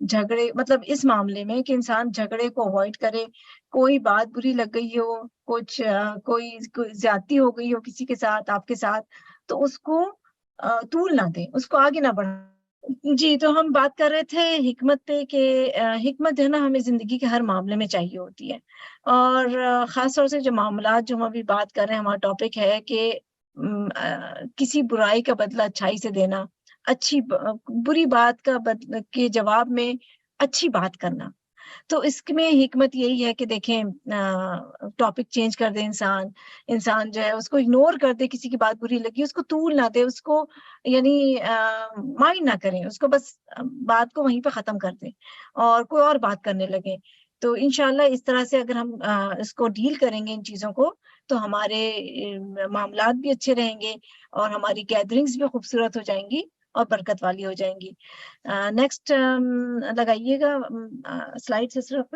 جھگڑے مطلب اس معاملے میں کہ انسان جھگڑے کو اوائڈ کرے، کوئی بات بری لگ گئی ہو، کچھ کوئی زیادتی ہو گئی ہو کسی کے ساتھ، آپ کے ساتھ، تو اس کو طول نہ دیں، اس کو آگے نہ بڑھائیں۔ جی، تو ہم بات کر رہے تھے حکمت پہ کہ حکمت جو ہے نا ہمیں زندگی کے ہر معاملے میں چاہیے ہوتی ہے، اور خاص طور سے جو معاملات جو ہم ابھی بات کر رہے ہیں، ہمارا ٹاپک ہے کہ کسی برائی کا بدلہ اچھائی سے دینا، بری بات کا کے جواب میں اچھی بات کرنا۔ تو اس میں حکمت یہی ہے کہ دیکھیں ٹاپک چینج کر دے انسان جو ہے اس کو اگنور کر دے، کسی کی بات بری لگی اس کو طول نہ دے، اس کو یعنی مائنڈ نہ کریں، اس کو بس بات کو وہیں پہ ختم کر دیں اور کوئی اور بات کرنے لگے۔ تو انشاءاللہ اس طرح سے اگر ہم اس کو ڈیل کریں گے ان چیزوں کو، تو ہمارے معاملات بھی اچھے رہیں گے اور ہماری گیدرنگز بھی خوبصورت ہو جائیں گی اور برکت والی ہو جائیں گی۔ نیکسٹ لگائیے گا سلائڈ سے صرف۔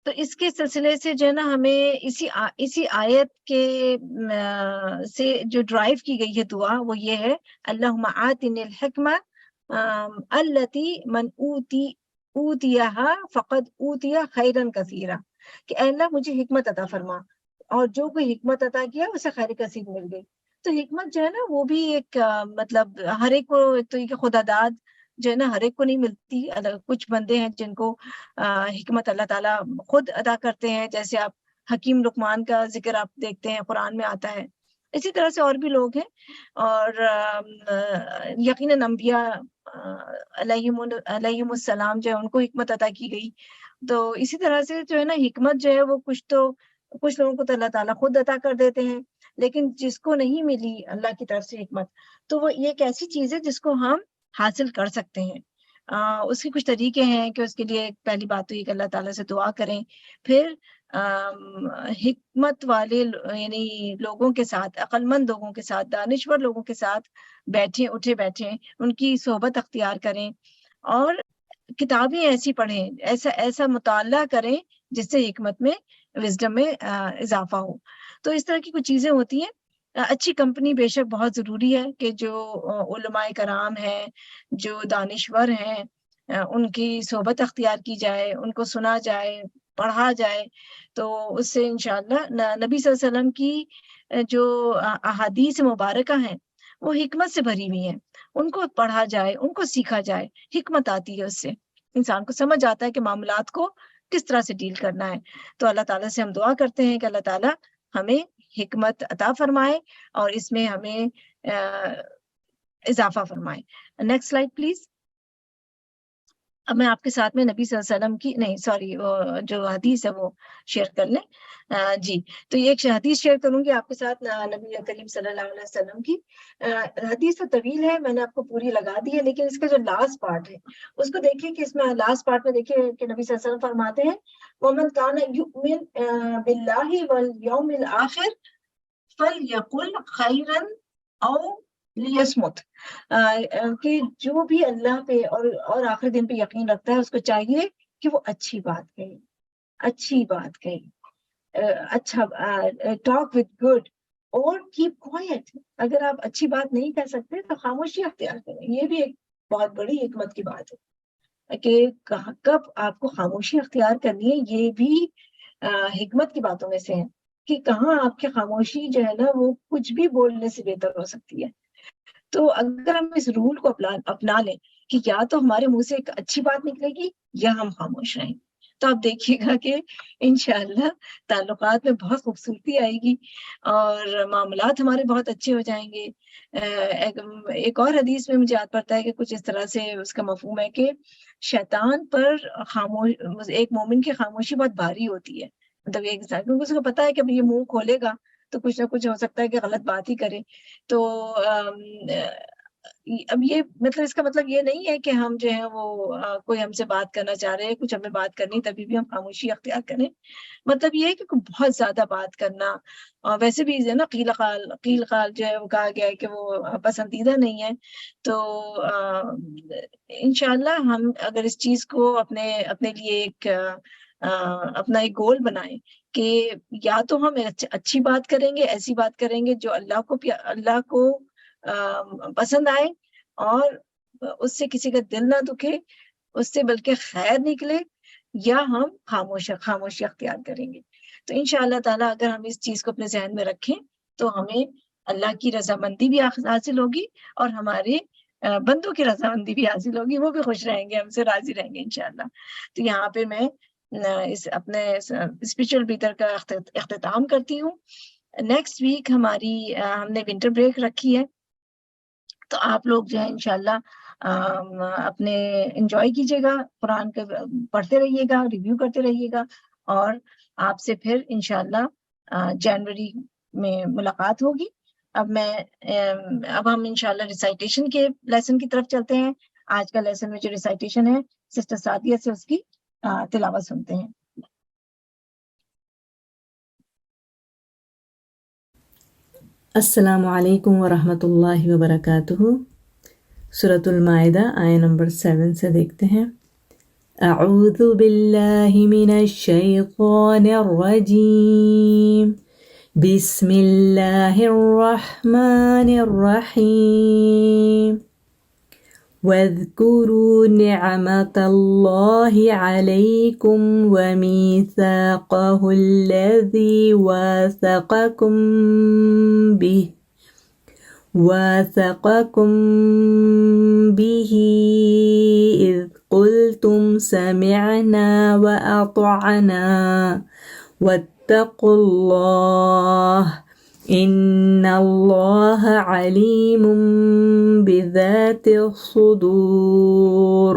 تو اس کے سلسلے سے جو ہے نا ہمیں اسی آیت کے سے جو ڈرائیو کی گئی ہے دعا وہ یہ ہے، اللہم آتنی الحکمہ التی من اوتیہا فقد اوتی خیرا کثیرا، کہ اے اللہ مجھے حکمت عطا فرما، اور جو کوئی حکمت عطا کیا اسے خیر کثیر مل گئی۔ تو حکمت جو ہے نا وہ بھی ایک مطلب ہر ایک کو، ایک تو یہ کہ خدا داد جو ہے نا ہر ایک کو نہیں ملتی، کچھ بندے ہیں جن کو حکمت اللہ تعالیٰ خود ادا کرتے ہیں، جیسے آپ حکیم لقمان کا ذکر آپ دیکھتے ہیں قرآن میں آتا ہے، اسی طرح سے اور بھی لوگ ہیں، اور یقیناً انبیاء علیہم السلام جو ہے ان کو حکمت عطا کی گئی۔ تو اسی طرح سے جو ہے نا حکمت جو ہے وہ کچھ لوگوں کو تو اللہ تعالیٰ خود عطا کر دیتے ہیں، لیکن جس کو نہیں ملی اللہ کی طرف سے حکمت، تو وہ یہ ایک ایسی چیز ہے جس کو ہم حاصل کر سکتے ہیں۔ اس کے کچھ طریقے ہیں کہ اس کے لیے پہلی بات تو یہ کہ اللہ تعالیٰ سے دعا کریں، پھر حکمت والے یعنی لوگوں کے ساتھ، عقل مند لوگوں کے ساتھ، دانشور لوگوں کے ساتھ بیٹھیں، ان کی صحبت اختیار کریں، اور کتابیں ایسی پڑھیں، ایسا مطالعہ کریں جس سے حکمت میں، وزڈم میں اضافہ ہو۔ تو اس طرح کی کچھ چیزیں ہوتی ہیں۔ اچھی کمپنی بے شک بہت ضروری ہے کہ جو علماء کرام ہیں، جو دانشور ہیں، ان کی صحبت اختیار کی جائے، ان کو سنا جائے، پڑھا جائے، تو اس سے انشاءاللہ نبی صلی اللہ علیہ وسلم کی جو احادیث مبارکہ ہیں وہ حکمت سے بھری ہوئی ہیں، ان کو پڑھا جائے، ان کو سیکھا جائے، حکمت آتی ہے، اس سے انسان کو سمجھ آتا ہے کہ معاملات کو کس طرح سے ڈیل کرنا ہے۔ تو اللہ تعالیٰ سے ہم دعا کرتے ہیں کہ اللہ تعالیٰ ہمیں حکمت عطا فرمائے اور اس میں ہمیں اضافہ فرمائے۔ Next slide please. اب میں آپ کے ساتھ میں نبی صلی اللہ علیہ وسلم کی جو حدیث ہے وہ شیئر کر لیں۔ جی، تو یہ ایک حدیث شیئر کروں گی آپ کے ساتھ نبی کریم صلی اللہ علیہ وسلم کی۔ حدیث تو طویل ہے، میں نے آپ کو پوری لگا دی ہے، لیکن اس کا جو لاسٹ پارٹ ہے اس کو دیکھیں کہ اس میں لاسٹ پارٹ میں دیکھیں کہ نبی صلی اللہ علیہ وسلم فرماتے ہیں وَمَنْ كَانَ يُؤْمِنْ بِاللَّهِ وَالْيَوْمِ الْآخِرِ فَلْيَقُلْ خَيْرًا أَوْ لیسمت، کہ جو بھی اللہ پہ اور آخری دن پہ یقین رکھتا ہے اس کو چاہیے کہ وہ اچھی بات کہے، اچھا ٹاک وتھ گڈ، اور کیپ کوائٹ۔ اگر آپ اچھی بات نہیں کر سکتے تو خاموشی اختیار کریں۔ یہ بھی ایک بہت بڑی حکمت کی بات ہے کہ کب آپ کو خاموشی اختیار کرنی ہے، یہ بھی حکمت کی باتوں میں سے ہے کہ کہاں آپ کی خاموشی جو ہے نا وہ کچھ بھی بولنے سے بہتر ہو سکتی ہے۔ تو اگر ہم اس رول کو اپنا لیں کہ یا تو ہمارے منہ سے ایک اچھی بات نکلے گی یا ہم خاموش رہیں، تو آپ دیکھیے گا کہ انشاءاللہ تعلقات میں بہت خوبصورتی آئے گی اور معاملات ہمارے بہت اچھے ہو جائیں گے۔ ایک اور حدیث میں مجھے یاد پڑتا ہے کہ کچھ اس طرح سے اس کا مفہوم ہے کہ شیطان پر ایک مومن کی خاموشی بہت بھاری ہوتی ہے، مطلب ایک انسان، کیونکہ اس کو پتا ہے کہ اب یہ منہ کھولے گا تو کچھ نہ کچھ ہو سکتا ہے کہ غلط بات ہی کرے۔ تو اب یہ مطلب اس کا مطلب یہ نہیں ہے کہ ہم جو ہے وہ کوئی ہم سے بات کرنا چاہ رہے ہیں، کچھ ہمیں بات کرنی تبھی بھی ہم خاموشی اختیار کریں، مطلب یہ ہے کہ بہت زیادہ بات کرنا، اور ویسے بھی نا قیل قال جو ہے وہ کہا گیا ہے کہ وہ پسندیدہ نہیں ہے۔ تو انشاءاللہ ہم اگر اس چیز کو اپنے لیے ایک اپنا ایک گول بنائیں کہ یا تو ہم اچھی بات کریں گے، ایسی بات کریں گے جو اللہ کو پسند آئے اور اس سے کسی کا دل نہ دکھے، اس سے بلکہ خیر نکلے، یا ہم خاموشی اختیار کریں گے. تو انشاءاللہ تعالیٰ اگر ہم اس چیز کو اپنے ذہن میں رکھیں تو ہمیں اللہ کی رضامندی بھی حاصل ہوگی اور ہمارے بندوں کی رضامندی بھی حاصل ہوگی، وہ بھی خوش رہیں گے، ہم سے راضی رہیں گے انشاءاللہ. تو یہاں پہ میں اس اپنے اسپرچل بیٹر کا اختتام کرتی ہوں. نیکسٹ ویک ہم نے ونٹر بریک رکھی ہے، تو آپ لوگ جو ہے انشاءاللہ اپنے انجوائے کیجیے گا، قرآن کے پڑھتے رہیے گا، ریویو کرتے رہیے گا، اور آپ سے پھر انشاءاللہ جنوری میں ملاقات ہوگی. اب ہم انشاءاللہ ریسائٹیشن کے لیسن کی طرف چلتے ہیں. آج کا لیسن میں جو ریسائٹیشن ہے سسٹر سعدیہ سے اس کی تلاوت سنتے ہیں. السلام علیکم ورحمۃ اللہ وبرکاتہ. سورۃ المائدہ آیہ نمبر 7 سے دیکھتے ہیں. اعوذ باللہ من الشیطان الرجیم، بسم اللہ الرحمن الرحیم. واذكروا نعمة الله عليكم وميثاقه الذي واثقكم به إذ قلتم سمعنا وأطعنا واتقوا الله إن الله عليم بذات الصدور.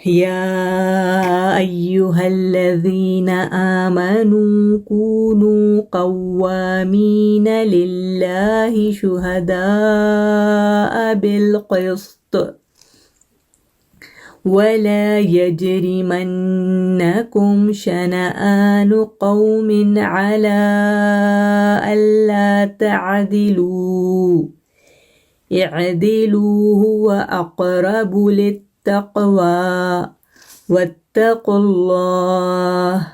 يا أيها الذين آمنوا كونوا قوامين لله شهداء بالقسط ولا يجرمنكم شنآن قوم على ألا تعدلوا، اعدلوا هو أقرب للتقوى واتقوا الله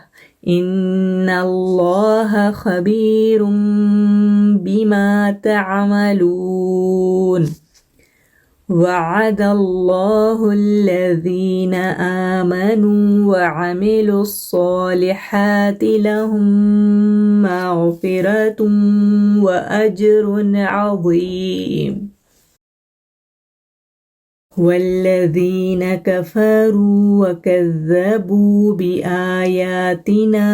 إن الله خبير بما تعملون. وعد الله الذين آمنوا وعملوا الصالحات لهم مغفرة وأجر عظيم. والذين كفروا وكذبوا بآياتنا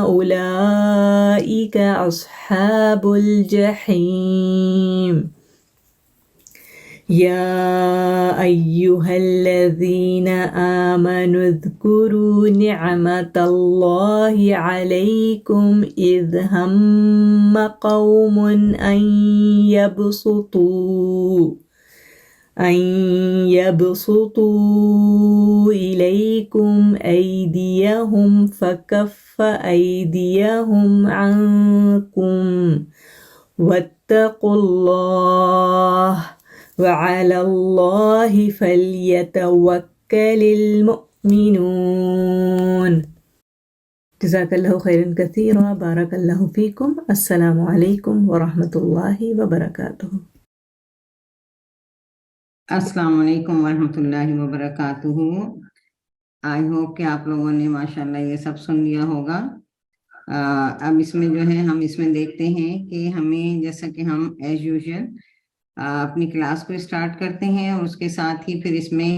أولئك أصحاب الجحيم. يا أيها الذين آمنوا اذكروا نعمة الله عليكم إذ هم قوم أن يبسطوا إليكم أيديهم فكف أيديهم عنكم واتقوا الله وعلى الله فليتوكل المؤمنون. جزاک اللہ خیرا کثیرا. بارک اللہ فیکم. السلام علیکم ورحمۃ اللہ وبرکاتہ. السلام علیکم ورحمۃ اللہ وبرکاتہ. آئی ہوپ کہ آپ لوگوں نے ماشاءاللہ یہ سب سن لیا ہوگا. اب اس میں جو ہے ہم اس میں دیکھتے ہیں کہ ہمیں جیسا کہ ہم ایز یوزول اپنی کلاس کو اسٹارٹ کرتے ہیں، اور اس کے ساتھ ہی پھر اس میں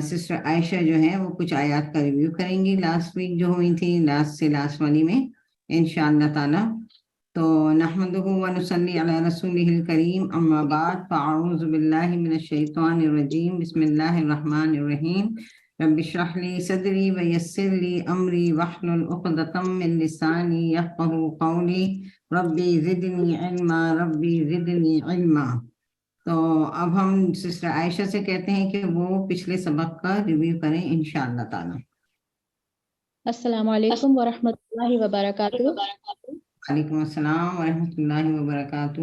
سسٹر عائشہ جو ہے وہ کچھ آیات کا ریویو کریں گی لاسٹ ویک جو ہوئی تھی، لاسٹ والی میں انشاءاللہ تعالی. تو نحمدہ ونصلی علی رسولہ الکریم، اما بعد فاعوذ باللہ من الشیطان الرجیم، بسم اللہ الرحمن الرحیم. رب اشرح لی صدری ویسر لی امری واحلل عقدۃ من لسانی یفقہوا قولی ربی زدنی علما ربی زدنی علما. تو اب ہم سسٹر عائشہ سے کہتے ہیں کہ وہ پچھلے سبق کا ریویو کریں انشاءاللہ تعالی. السلام علیکم ورحمۃ اللہ وبرکاتہ. وعلیکم السلام ورحمۃ اللہ وبرکاتہ.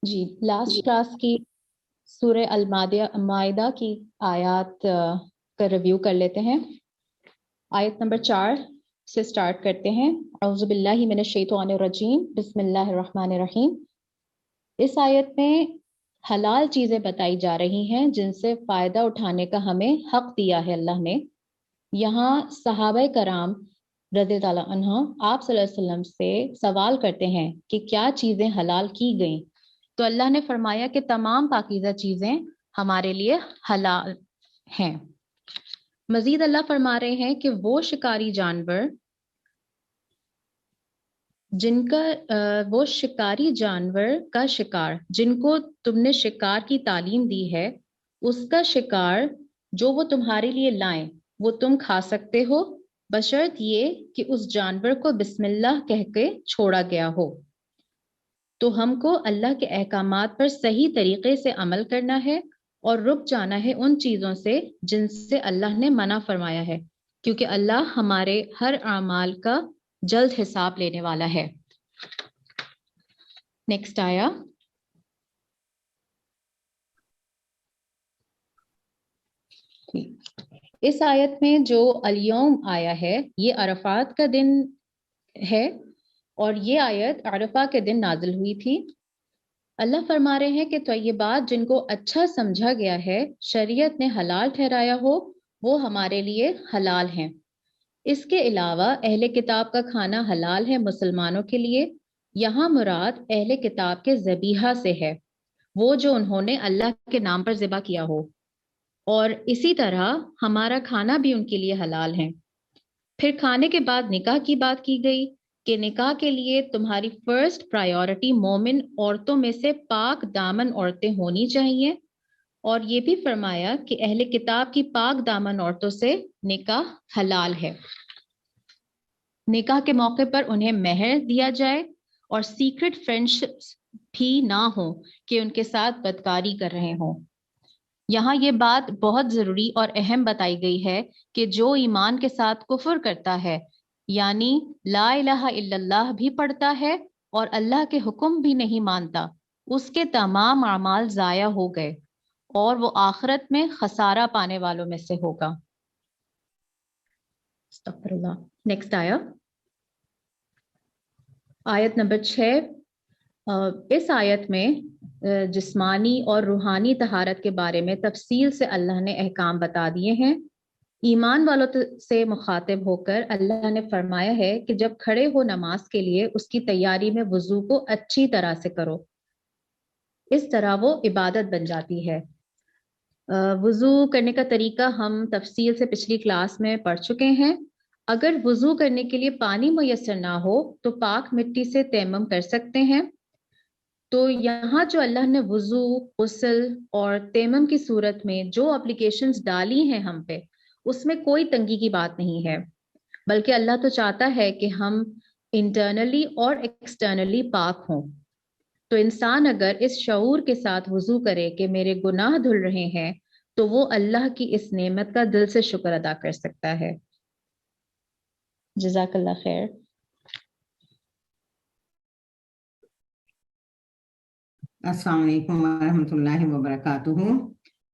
جی، لاسٹ کلاس کی سورہ المائدہ کی آیات کا ریویو کر لیتے ہیں. آیت نمبر 4 سے سٹارٹ کرتے ہیں. اعوذ باللہ من الشیطان الرجیم، بسم اللہ الرحمن الرحیم. اس آیت میں حلال چیزیں بتائی جا رہی ہیں جن سے فائدہ اٹھانے کا ہمیں حق دیا ہے اللہ نے. یہاں صحابہ کرام رضی اللہ عنہ آپ صلی اللہ علیہ وسلم سے سوال کرتے ہیں کہ کیا چیزیں حلال کی گئیں، تو اللہ نے فرمایا کہ تمام پاکیزہ چیزیں ہمارے لیے حلال ہیں. مزید اللہ فرما رہے ہیں کہ وہ شکاری جانور کا شکار جن کو تم نے شکار کی تعلیم دی ہے، اس کا شکار جو وہ تمہارے لیے لائیں وہ تم کھا سکتے ہو، بشرط یہ کہ اس جانور کو بسم اللہ کہہ کے چھوڑا گیا ہو. تو ہم کو اللہ کے احکامات پر صحیح طریقے سے عمل کرنا ہے اور رک جانا ہے ان چیزوں سے جن سے اللہ نے منع فرمایا ہے، کیونکہ اللہ ہمارے ہر اعمال کا جلد حساب لینے والا ہے. نیکسٹ آیا. اس آیت میں جو الیوم آیا ہے یہ عرفات کا دن ہے اور یہ آیت عرفہ کے دن نازل ہوئی تھی. اللہ فرما رہے ہیں کہ طیبات جن کو اچھا سمجھا گیا ہے، شریعت نے حلال ٹھہرایا ہو، وہ ہمارے لیے حلال ہیں. اس کے علاوہ اہل کتاب کا کھانا حلال ہے مسلمانوں کے لیے. یہاں مراد اہل کتاب کے ذبیحہ سے ہے، وہ جو انہوں نے اللہ کے نام پر ذبح کیا ہو، اور اسی طرح ہمارا کھانا بھی ان کے لیے حلال ہے. پھر کھانے کے بعد نکاح کی بات کی گئی کہ نکاح کے لیے تمہاری فرسٹ پرائیورٹی مومن عورتوں میں سے پاک دامن عورتیں ہونی چاہیے، اور یہ بھی فرمایا کہ اہل کتاب کی پاک دامن عورتوں سے نکاح حلال ہے. نکاح کے موقع پر انہیں مہر دیا جائے اور سیکرٹ فرینڈشپس بھی نہ ہوں کہ ان کے ساتھ بدکاری کر رہے ہوں. یہاں یہ بات بہت ضروری اور اہم بتائی گئی ہے کہ جو ایمان کے ساتھ کفر کرتا ہے، یعنی لا الہ الا اللہ بھی پڑھتا ہے اور اللہ کے حکم بھی نہیں مانتا، اس کے تمام اعمال ضائع ہو گئے اور وہ آخرت میں خسارہ پانے والوں میں سے ہوگا. استغفر اللہ. نیکسٹ آیت نمبر 6. اس آیت میں جسمانی اور روحانی طہارت کے بارے میں تفصیل سے اللہ نے احکام بتا دیے ہیں. ایمان والوں سے مخاطب ہو کر اللہ نے فرمایا ہے کہ جب کھڑے ہو نماز کے لیے اس کی تیاری میں وضو کو اچھی طرح سے کرو، اس طرح وہ عبادت بن جاتی ہے. وضو کرنے کا طریقہ ہم تفصیل سے پچھلی کلاس میں پڑھ چکے ہیں. اگر وضو کرنے کے لیے پانی میسر نہ ہو تو پاک مٹی سے تیمم کر سکتے ہیں. تو یہاں جو اللہ نے وضو، غسل اور تیمم کی صورت میں جو اپلیکیشنز ڈالی ہیں ہم پہ، اس میں کوئی تنگی کی بات نہیں ہے، بلکہ اللہ تو چاہتا ہے کہ ہم انٹرنلی اور ایکسٹرنلی پاک ہوں. تو انسان اگر اس شعور کے ساتھ وضو کرے کہ میرے گناہ دھل رہے ہیں، تو وہ اللہ کی اس نعمت کا دل سے شکر ادا کر سکتا ہے. جزاک اللہ خیر. السلام علیکم ورحمۃ اللہ وبرکاتہ.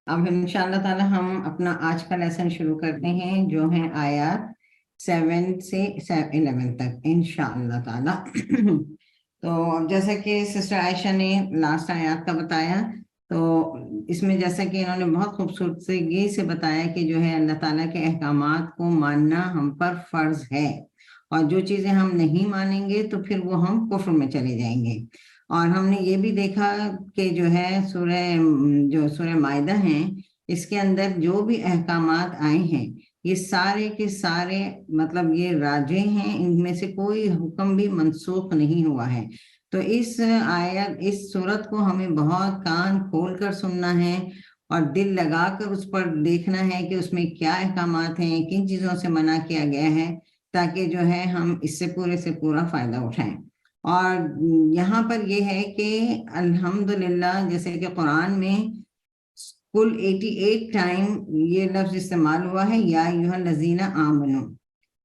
اب انشاءاللہ تعالی ہم اپنا آج کا لیسن شروع کرتے ہیں جو ہے آیات 7 سے 11 تک انشاءاللہ تعالی. تو جیسا کہ سسٹر عائشہ نے لاسٹ آیات کا بتایا، تو اس میں جیسا کہ انہوں نے بہت خوبصورتی سے بتایا کہ جو ہے اللہ تعالیٰ کے احکامات کو ماننا ہم پر فرض ہے، اور جو چیزیں ہم نہیں مانیں گے تو پھر وہ ہم کفر میں چلے جائیں گے. اور ہم نے یہ بھی دیکھا کہ جو ہے سورہ مائدہ ہیں، اس کے اندر جو بھی احکامات آئے ہیں یہ سارے کے سارے مطلب یہ راجع ہیں، ان میں سے کوئی حکم بھی منسوخ نہیں ہوا ہے. تو اس آیت اس صورت کو ہمیں بہت کان کھول کر سننا ہے اور دل لگا کر اس پر دیکھنا ہے کہ اس میں کیا احکامات ہیں، کن چیزوں سے منع کیا گیا ہے، تاکہ جو ہے ہم اس سے پورا فائدہ اٹھائیں. اور یہاں پر یہ ہے کہ الحمدللہ جیسے کہ قرآن میں کل 88 ٹائم یہ لفظ استعمال ہوا ہے، یا ایھا الذین آمنو،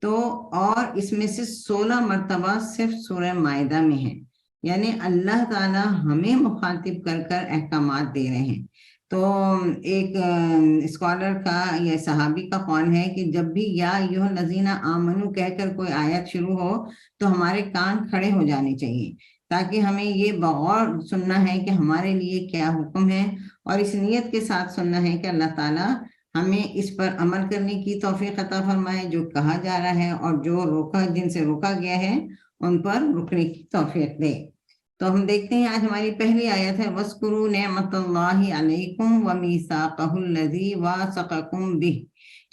تو اور اس میں سے 16 مرتبہ صرف سورہ مائدہ میں ہے، یعنی اللہ تعالیٰ ہمیں مخاطب کر کر احکامات دے رہے ہیں. تو ایک اسکالر کا یا صحابی کا قول ہے کہ جب بھی یا ایھا الذین آمنو کہہ کر کوئی آیت شروع ہو تو ہمارے کان کھڑے ہو جانے چاہیے، تاکہ ہمیں یہ بغور سننا ہے کہ ہمارے لیے کیا حکم ہے، اور اس نیت کے ساتھ سننا ہے کہ اللہ تعالیٰ ہمیں اس پر عمل کرنے کی توفیق عطا فرمائے جو کہا جا رہا ہے، اور جو جن سے روکا گیا ہے ان پر رکنے کی توفیق دے۔ تو ہم دیکھتے ہیں آج ہماری پہلی آیت ہے وَاذْكُرُوا نِعْمَةَ اللَّهِ عَلَيْكُمْ وَمِيثَاقَهُ الَّذِي وَاثَقَكُمْ بِهِ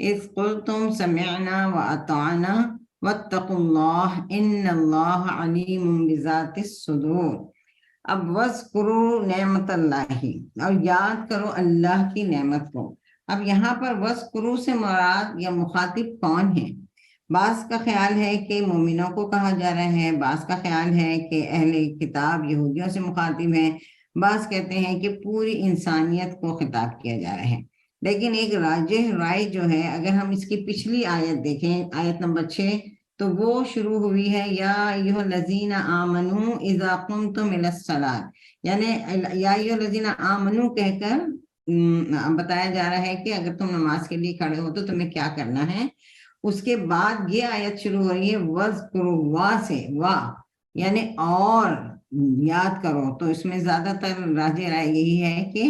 إِذْ قُلْتُمْ سَمِعْنَا وَأَطَعْنَا وَاتَّقُوا اللَّهَ إِنَّ اللَّهَ عَلِيمٌ بِذَاتِ الصُّدُورِ۔ اب وَاذْكُرُوا نِعْمَةَ اللَّهِ، اور یاد کرو اللہ کی نعمت کو۔ اب یہاں پر وَاذْكُرُوا سے مراد یا مخاطب کون ہے؟ بعض کا خیال ہے کہ مومنوں کو کہا جا رہا ہے، بعض کا خیال ہے کہ اہل کتاب یہودیوں سے مخاطب ہے، بعض کہتے ہیں کہ پوری انسانیت کو خطاب کیا جا رہا ہے۔ لیکن ایک راجح رائے جو ہے، اگر ہم اس کی پچھلی آیت دیکھیں، آیت نمبر 6، تو وہ شروع ہوئی ہے یا ایھا الذین آمنو اذا قمتم الی الصلاۃ، یعنی یا ایھا الذین آمنو کہہ کر بتایا جا رہا ہے کہ اگر تم نماز کے لیے کھڑے ہو تو تمہیں کیا کرنا ہے۔ اس کے بعد یہ آیت شروع ہو رہی ہے وَاذْكُرُوا، وا سے، وا یعنی اور یاد کرو۔ تو اس میں زیادہ تر راجح رائے یہی ہے کہ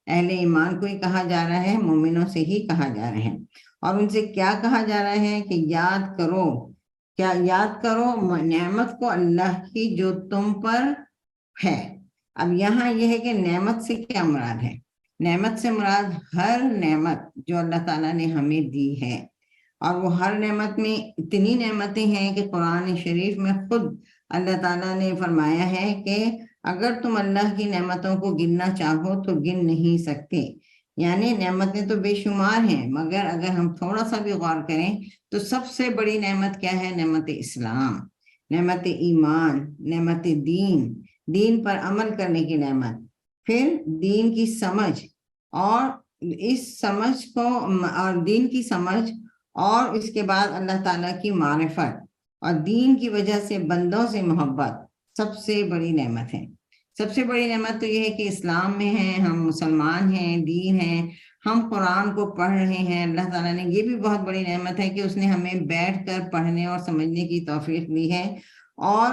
اہل ایمان کو ہی کہا جا رہا ہے، مومنوں سے ہی کہا جا رہا ہے، اور ان سے کیا کہا جا رہا ہے کہ یاد کرو، کیا یاد کرو نعمت کو اللہ کی جو تم پر ہے۔ اب یہاں یہ ہے کہ نعمت سے کیا مراد ہے؟ نعمت سے مراد ہر نعمت جو اللہ تعالیٰ نے ہمیں دی ہے، اور وہ ہر نعمت میں اتنی نعمتیں ہیں کہ قرآن شریف میں خود اللہ تعالیٰ نے فرمایا ہے کہ اگر تم اللہ کی نعمتوں کو گننا چاہو تو گن نہیں سکتے۔ یعنی نعمتیں تو بے شمار ہیں، مگر اگر ہم تھوڑا سا بھی غور کریں تو سب سے بڑی نعمت کیا ہے؟ نعمت اسلام، نعمت ایمان، نعمت دین پر عمل کرنے کی نعمت، پھر دین کی سمجھ، اور اس سمجھ کو اور دین کی سمجھ، اور اس کے بعد اللہ تعالیٰ کی معرفت، اور دین کی وجہ سے بندوں سے محبت سب سے بڑی نعمت ہے۔ سب سے بڑی نعمت تو یہ ہے کہ اسلام میں ہیں، ہم مسلمان ہیں، دین ہیں، ہم قرآن کو پڑھ رہے ہیں۔ اللہ تعالیٰ نے یہ بھی بہت بڑی نعمت ہے کہ اس نے ہمیں بیٹھ کر پڑھنے اور سمجھنے کی توفیق دی ہے، اور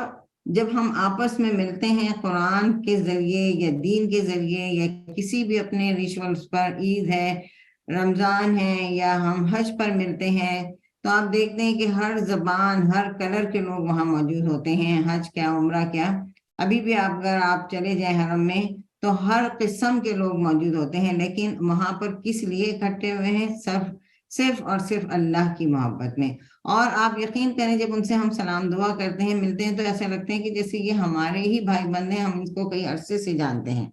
جب ہم آپس میں ملتے ہیں قرآن کے ذریعے یا دین کے ذریعے یا کسی بھی اپنے ریچولز پر، عید ہے، رمضان ہے، یا ہم حج پر ملتے ہیں، تو آپ دیکھتے ہیں کہ ہر زبان، ہر کلر کے لوگ وہاں موجود ہوتے ہیں، حج کیا، عمرہ کیا۔ ابھی بھی اگر آپ چلے جائیں حرم میں تو ہر قسم کے لوگ موجود ہوتے ہیں، لیکن وہاں پر کس لیے اکٹھے ہوئے ہیں؟ صرف اور صرف اللہ کی محبت میں۔ اور آپ یقین کریں جب ان سے ہم سلام دعا کرتے ہیں، ملتے ہیں، تو ایسا لگتے ہیں کہ جیسے یہ ہمارے ہی بھائی بندے ہیں، ہم ان کو کئی عرصے سے جانتے ہیں۔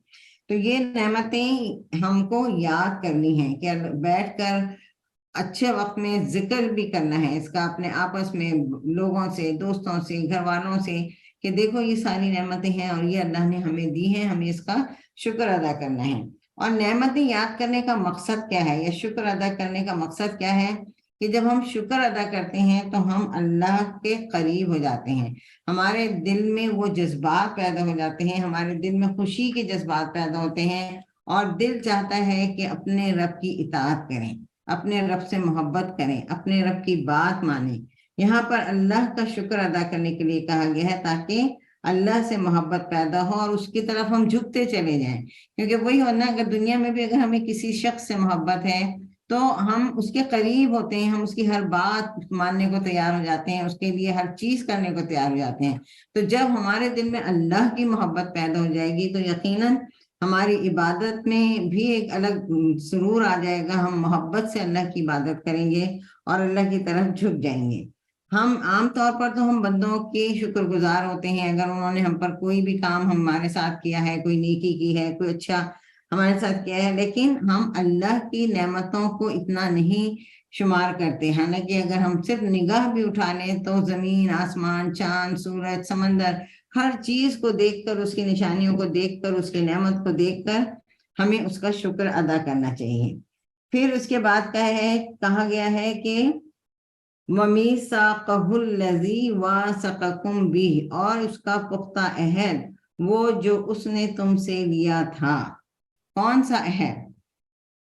تو یہ نعمتیں ہم کو یاد کرنی ہیں کہ بیٹھ کر اچھے وقت میں ذکر بھی کرنا ہے اس کا، اپنے آپس میں لوگوں سے، دوستوں سے، گھر والوں سے، کہ دیکھو یہ ساری نعمتیں ہیں اور یہ اللہ نے ہمیں دی ہیں، ہمیں اس کا شکر ادا کرنا ہے۔ اور نعمتیں یاد کرنے کا مقصد کیا ہے، یا شکر ادا کرنے کا مقصد کیا ہے؟ کہ جب ہم شکر ادا کرتے ہیں تو ہم اللہ کے قریب ہو جاتے ہیں، ہمارے دل میں وہ جذبات پیدا ہو جاتے ہیں، ہمارے دل میں خوشی کے جذبات پیدا ہوتے ہیں، اور دل چاہتا ہے کہ اپنے رب کی اطاعت کریں، اپنے رب سے محبت کریں، اپنے رب کی بات مانیں۔ یہاں پر اللہ کا شکر ادا کرنے کے لیے کہا گیا ہے تاکہ اللہ سے محبت پیدا ہو اور اس کی طرف ہم جھکتے چلے جائیں۔ کیونکہ وہی ہونا، اگر دنیا میں بھی اگر ہمیں کسی شخص سے محبت ہے تو ہم اس کے قریب ہوتے ہیں، ہم اس کی ہر بات ماننے کو تیار ہو جاتے ہیں، اس کے لیے ہر چیز کرنے کو تیار ہو جاتے ہیں۔ تو جب ہمارے دل میں اللہ کی محبت پیدا ہو جائے گی تو یقیناً ہماری عبادت میں بھی ایک الگ سرور آ جائے گا، ہم محبت سے اللہ کی عبادت کریں گے اور اللہ کی طرف جھک جائیں گے۔ ہم عام طور پر تو ہم بندوں کے شکر گزار ہوتے ہیں اگر انہوں نے ہم پر کوئی بھی کام ہمارے ساتھ کیا ہے، کوئی نیکی کی ہے، کوئی اچھا ہمارے ساتھ کیا ہے، لیکن ہم اللہ کی نعمتوں کو اتنا نہیں شمار کرتے۔ حالانکہ اگر ہم صرف نگاہ بھی اٹھا لیں تو زمین، آسمان، چاند، سورج، سمندر، ہر چیز کو دیکھ کر، اس کی نشانیوں کو دیکھ کر، اس کی نعمت کو دیکھ کر ہمیں اس کا شکر ادا کرنا چاہیے۔ پھر اس کے بعد کہا گیا ہے کہ وَمِيثَاقَهُ الَّذِي وَاثَقَكُمْ بِهِ، اور اس کا پختہ عہد وہ جو اس نے تم سے لیا تھا۔ کون سا عہد؟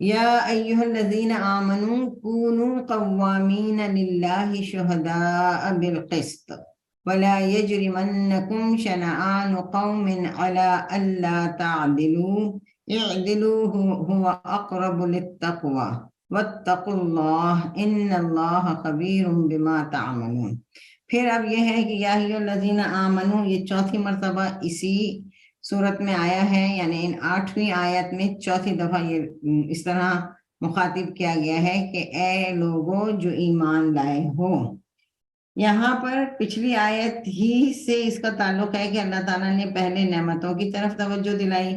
یا ایھا الذین آمنوا کونوا قوامین للہ شہداء بالقسط ولا یجرمنکم شنآن قوم علی الا تعدلوا اعدلوا هو اقرب للتقوی واتقوا اللہ ان اللہ خبیر بما تعملون۔ پھر اب یہ ہے کہ یا ایھا الذین آمنوا، یہ چوتھی مرتبہ اسی صورت میں آیا ہے، یعنی ان 8ویں آیت میں چوتھی دفعہ یہ اس طرح مخاطب کیا گیا ہے کہ اے لوگوں جو ایمان لائے ہو۔ یہاں پر پچھلی آیت ہی سے اس کا تعلق ہے کہ اللہ تعالیٰ نے پہلے نعمتوں کی طرف توجہ دلائی،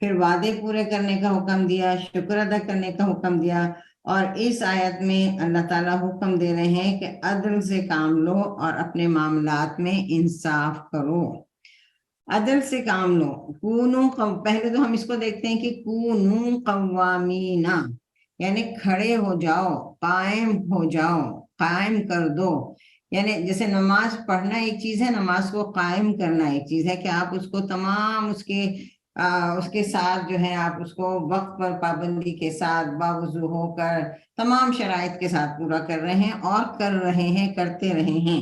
پھر وعدے پورے کرنے کا حکم دیا، شکر ادا کرنے کا حکم دیا، اور اس آیت میں اللہ تعالیٰ حکم دے رہے ہیں کہ عدل سے کام لو اور اپنے معاملات میں انصاف کرو، عدل سے کام لو۔ پہلے تو ہم اس کو دیکھتے ہیں کہ کونوا قوامینا، یعنی کھڑے ہو جاؤ، قائم ہو جاؤ، قائم کر دو۔ یعنی جیسے نماز پڑھنا ایک چیز ہے، نماز کو قائم کرنا ایک چیز ہے کہ آپ اس کو تمام اس کے ساتھ جو ہے آپ اس کو وقت پر پابندی کے ساتھ باوضو ہو کر تمام شرائط کے ساتھ پورا کر رہے ہیں اور کر رہے ہیں، کرتے رہے ہیں۔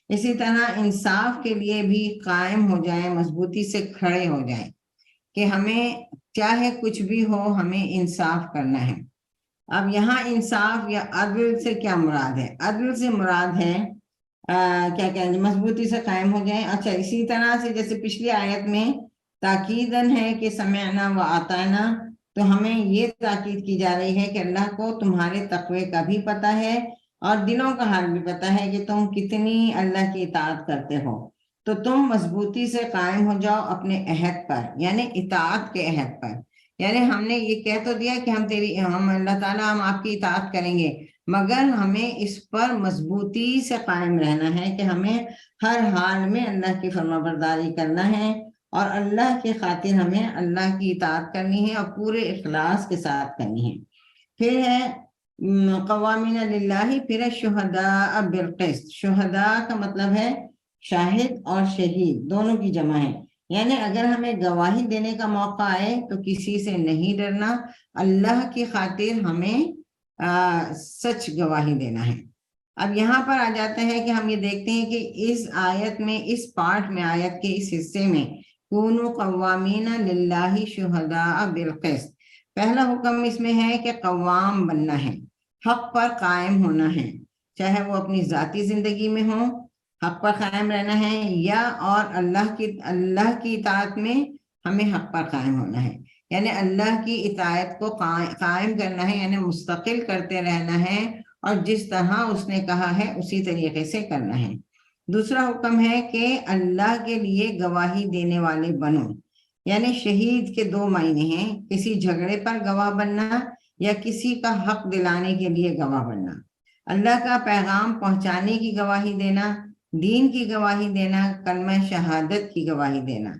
اسی طرح انصاف کے لیے بھی قائم ہو جائیں، مضبوطی سے کھڑے ہو جائیں کہ ہمیں چاہے کچھ بھی ہو ہمیں انصاف کرنا ہے۔ اب یہاں انصاف یا عدل سے کیا مراد ہے؟ عدل سے مراد ہے کیا کہیں گے، مضبوطی سے قائم ہو جائیں۔ اچھا، اسی طرح سے جیسے پچھلی آیت میں تاکیدن ہے کہ سمعنا و اطعنا، تو ہمیں یہ تاکید کی جا رہی ہے کہ اللہ کو تمہارے تقوی کا بھی پتہ ہے اور دلوں کا حال بھی پتہ ہے کہ تم کتنی اللہ کی اطاعت کرتے ہو، تو تم مضبوطی سے قائم ہو جاؤ اپنے عہد پر، یعنی اطاعت کے عہد پر۔ یعنی ہم نے یہ کہہ تو دیا کہ ہم اللہ تعالیٰ ہم آپ کی اطاعت کریں گے، مگر ہمیں اس پر مضبوطی سے قائم رہنا ہے کہ ہمیں ہر حال میں اللہ کی فرما برداری کرنا ہے اور اللہ کی خاطر ہمیں اللہ کی اطاعت کرنی ہے اور پورے اخلاص کے ساتھ کرنی ہے۔ پھر ہے قوامین للہ، پھر ہے شہداء بالقسط۔ شہداء کا مطلب ہے شاہد اور شہید دونوں کی جمع ہے، یعنی اگر ہمیں گواہی دینے کا موقع آئے تو کسی سے نہیں ڈرنا، اللہ کی خاطر ہمیں سچ گواہی دینا ہے۔ اب یہاں پر آ جاتا ہے کہ ہم یہ دیکھتے ہیں کہ اس آیت میں، اس پارٹ میں، آیت کے اس حصے میں کونوا قوامین للہ شہداء بالقسط، پہلا حکم اس میں ہے کہ قوام بننا ہے، حق پر قائم ہونا ہے، چاہے وہ اپنی ذاتی زندگی میں ہو، حق پر قائم رہنا ہے، یا اور اللہ کی اطاعت میں ہمیں حق پر قائم ہونا ہے، یعنی اللہ کی اطاعت کو قائم کرنا ہے، یعنی مستقل کرتے رہنا ہے اور جس طرح اس نے کہا ہے اسی طریقے سے کرنا ہے۔ دوسرا حکم ہے کہ اللہ کے لیے گواہی دینے والے بنو، یعنی شہید کے دو معنی ہیں، کسی جھگڑے پر گواہ بننا یا کسی کا حق دلانے کے لیے گواہ بننا، اللہ کا پیغام پہنچانے کی گواہی دینا، دین کی گواہی دینا، کلمہ شہادت کی گواہی دینا۔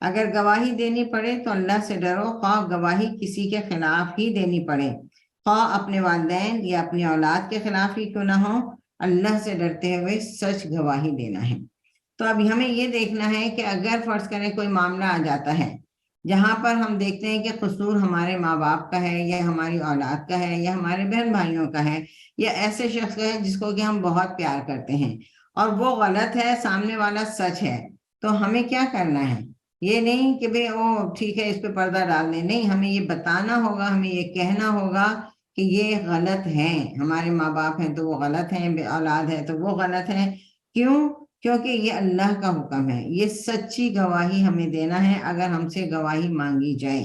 اگر گواہی دینی پڑے تو اللہ سے ڈرو، خواہ گواہی کسی کے خلاف ہی دینی پڑے، خواہ اپنے والدین یا اپنی اولاد کے خلاف ہی کیوں نہ ہو، اللہ سے ڈرتے ہوئے سچ گواہی دینا ہے۔ تو اب ہمیں یہ دیکھنا ہے کہ اگر فرض کریں کوئی معاملہ آ جاتا ہے جہاں پر ہم دیکھتے ہیں کہ قصور ہمارے ماں باپ کا ہے یا ہماری اولاد کا ہے یا ہمارے بہن بھائیوں کا ہے یا ایسے شخص کا ہے جس کو کہ ہم بہت پیار کرتے ہیں اور وہ غلط ہے، سامنے والا سچ ہے، تو ہمیں کیا کرنا ہے؟ یہ نہیں کہ بھئی ٹھیک ہے اس پہ پردہ ڈال دیں، نہیں، ہمیں یہ بتانا ہوگا، ہمیں یہ کہنا ہوگا کہ یہ غلط ہے، ہمارے ماں باپ ہیں تو وہ غلط ہیں، اولاد ہے تو وہ غلط ہے۔ کیوں؟ کیونکہ یہ اللہ کا حکم ہے، یہ سچی گواہی ہمیں دینا ہے اگر ہم سے گواہی مانگی جائے۔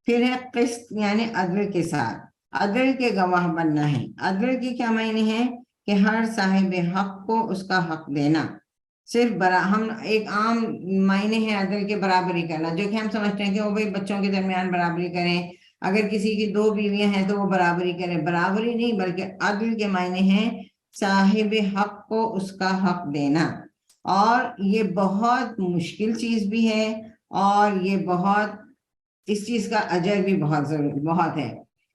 پھر ہے قسط، یعنی عدل کے ساتھ، عدل کے گواہ بننا ہے۔ عدل کی کیا معنی ہے؟ کہ ہر صاحب حق کو اس کا حق دینا، صرف ہم ایک عام معنی ہے عدل کے برابری کرنا، جو کہ ہم سمجھتے ہیں کہ وہ بھائی بچوں کے درمیان برابری کریں، اگر کسی کی 2 بیویاں ہیں تو وہ برابری کریں، برابری نہیں بلکہ عدل کے معنی ہیں صاحب حق کو اس کا حق دینا۔ اور یہ بہت مشکل چیز بھی ہے اور یہ اس چیز کا اجر بھی بہت ہے،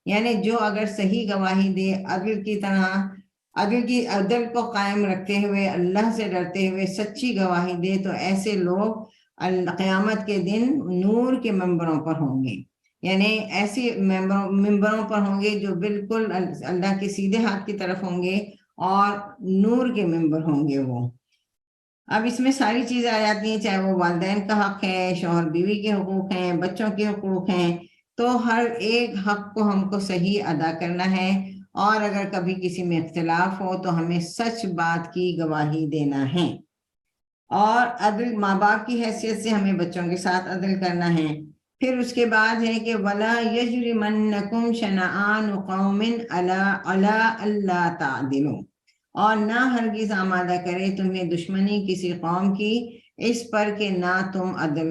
یعنی جو اگر صحیح گواہی دے عدل کی طرح، عدل کو قائم رکھتے ہوئے، اللہ سے ڈرتے ہوئے سچی گواہی دے، تو ایسے لوگ قیامت کے دن نور کے منبروں پر ہوں گے، یعنی ایسی ممبروں پر ہوں گے جو بالکل اللہ کے سیدھے ہاتھ کی طرف ہوں گے اور نور کے ممبر ہوں گے وہ۔ اب اس میں ساری چیزیں آ جاتی ہیں، چاہے وہ والدین کا حق ہے، شوہر بیوی کے حقوق ہیں، بچوں کے حقوق ہیں، تو ہر ایک حق کو ہم کو صحیح ادا کرنا ہے، اور اگر کبھی کسی میں اختلاف ہو تو ہمیں سچ بات کی گواہی دینا ہے، اور عدل ماں باپ کی حیثیت سے ہمیں بچوں کے ساتھ عدل کرنا ہے۔ پھر اس کے بعد ہے کہ وَلَا يَجْرِمَنَّكُمْ شَنَآنُ قَوْمٍ عَلَىٰ أَلَّا تَعْدِلُوا، اور نہ ہرگز آمادہ کرے تمہیں دشمنی کسی قوم کی اس پر کہ نہ تم عدل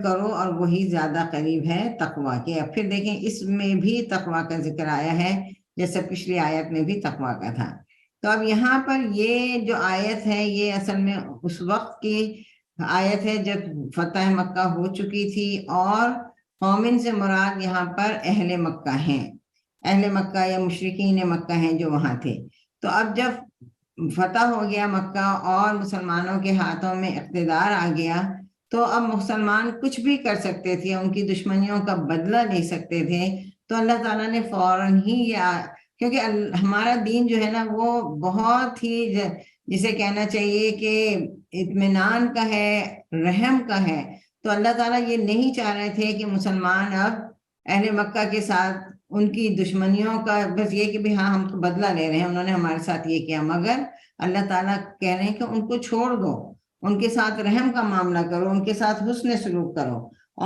کرو، اور وہی زیادہ قریب ہے تقویٰ کے۔ اب پھر دیکھیں اس میں بھی تقویٰ کا ذکر آیا ہے، جیسے پچھلی آیت میں بھی تقویٰ کا تھا۔ تو اب یہاں پر یہ جو آیت ہے یہ اصل میں اس وقت کی آیت ہے جب فتح مکہ ہو چکی تھی، اور قومن سے مراد یہاں پر اہل مکہ ہیں، اہل مکہ یا مشرکین مکہ ہیں جو وہاں تھے۔ تو اب جب فتح ہو گیا مکہ اور مسلمانوں کے ہاتھوں میں اقتدار آ گیا، تو اب مسلمان کچھ بھی کر سکتے تھے، ان کی دشمنیوں کا بدلہ لے سکتے تھے۔ تو اللہ تعالیٰ نے فوراً ہی کیونکہ ہمارا دین جو ہے نا وہ بہت ہی جسے کہنا چاہیے کہ اطمینان کا ہے، رحم کا ہے۔ تو اللہ تعالیٰ یہ نہیں چاہ رہے تھے کہ مسلمان اب اہل مکہ کے ساتھ ان کی دشمنیوں کا بس یہ کہ بھی ہاں ہم تو بدلہ لے رہے ہیں، انہوں نے ہمارے ساتھ یہ کیا، مگر اللہ تعالیٰ کہہ رہے ہیں کہ ان کو چھوڑ دو، ان کے ساتھ رحم کا معاملہ کرو، ان کے ساتھ حسن سلوک کرو،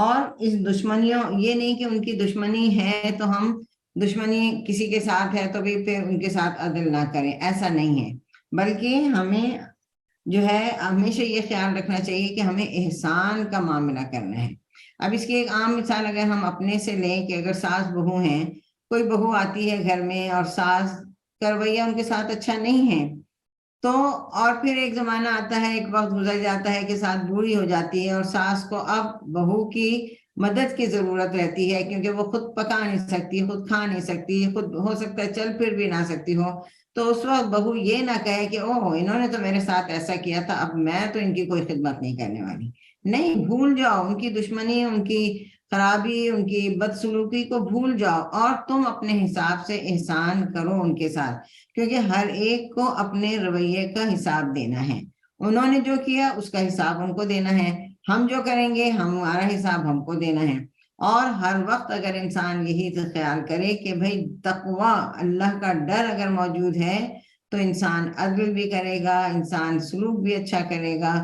اور اس دشمنیوں یہ نہیں کہ ان کی دشمنی ہے تو ہم دشمنی کسی کے ساتھ ہے تو بھی پھر ان کے ساتھ عدل نہ کریں، ایسا نہیں ہے، بلکہ ہمیں جو ہے ہمیشہ یہ خیال رکھنا چاہیے کہ ہمیں احسان کا معاملہ کرنا ہے۔ اب اس کی ایک عام مثال اگر ہم اپنے سے لیں کہ اگر ساس بہو ہیں، کوئی بہو آتی ہے گھر میں اور ساس کا رویہ ان کے ساتھ اچھا نہیں ہے، تو اور پھر ایک زمانہ آتا ہے، ایک وقت گزر جاتا ہے کہ ساس بوڑھی ہو جاتی ہے اور ساس کو اب بہو کی مدد کی ضرورت رہتی ہے، کیونکہ وہ خود پکا نہیں سکتی، خود کھا نہیں سکتی، خود ہو سکتا ہے چل پھر بھی نہ سکتی ہو۔ تو اس وقت بہو یہ نہ کہے کہ اوہ انہوں نے تو میرے ساتھ ایسا کیا تھا، اب میں تو ان کی کوئی خدمت نہیں کرنے والی۔ نہیں، بھول جاؤ ان کی دشمنی، ان کی خرابی، ان کی بدسلوکی کو بھول جاؤ، اور تم اپنے حساب سے احسان کرو ان کے ساتھ، کیونکہ ہر ایک کو اپنے رویے کا حساب دینا ہے۔ انہوں نے جو کیا اس کا حساب ان کو دینا ہے، ہم جو کریں گے ہمارا حساب ہم کو دینا ہے۔ اور ہر وقت اگر انسان یہی خیال کرے کہ بھئی تقوی، اللہ کا ڈر اگر موجود ہے تو انسان عدل بھی کرے گا، انسان سلوک بھی اچھا کرے گا۔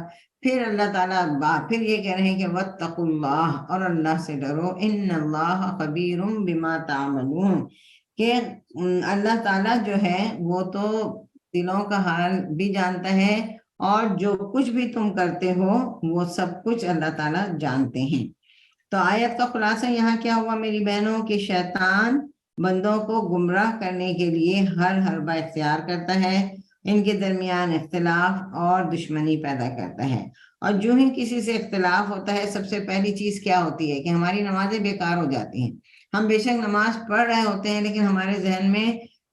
پھر اللہ تعالیٰ پھر یہ کہہ رہے ہیں کہ واتقوا اللہ، اور اللہ سے ڈرو، ان اللہ خبیر بما تعملون، کہ اللہ تعالیٰ جو ہے وہ تو دلوں کا حال بھی جانتا ہے، اور جو کچھ بھی تم کرتے ہو وہ سب کچھ اللہ تعالیٰ جانتے ہیں۔ تو آیت کا خلاصہ یہاں کیا ہوا میری بہنوں، کہ شیطان بندوں کو گمراہ کرنے کے لیے ہر حربہ اختیار کرتا ہے، ان کے درمیان اختلاف اور دشمنی پیدا کرتا ہے، اور جو ہی کسی سے اختلاف ہوتا ہے سب سے پہلی چیز کیا ہوتی ہے کہ ہماری نمازیں بیکار ہو جاتی ہیں۔ ہم بے شک نماز پڑھ رہے ہوتے ہیں لیکن ہمارے ذہن میں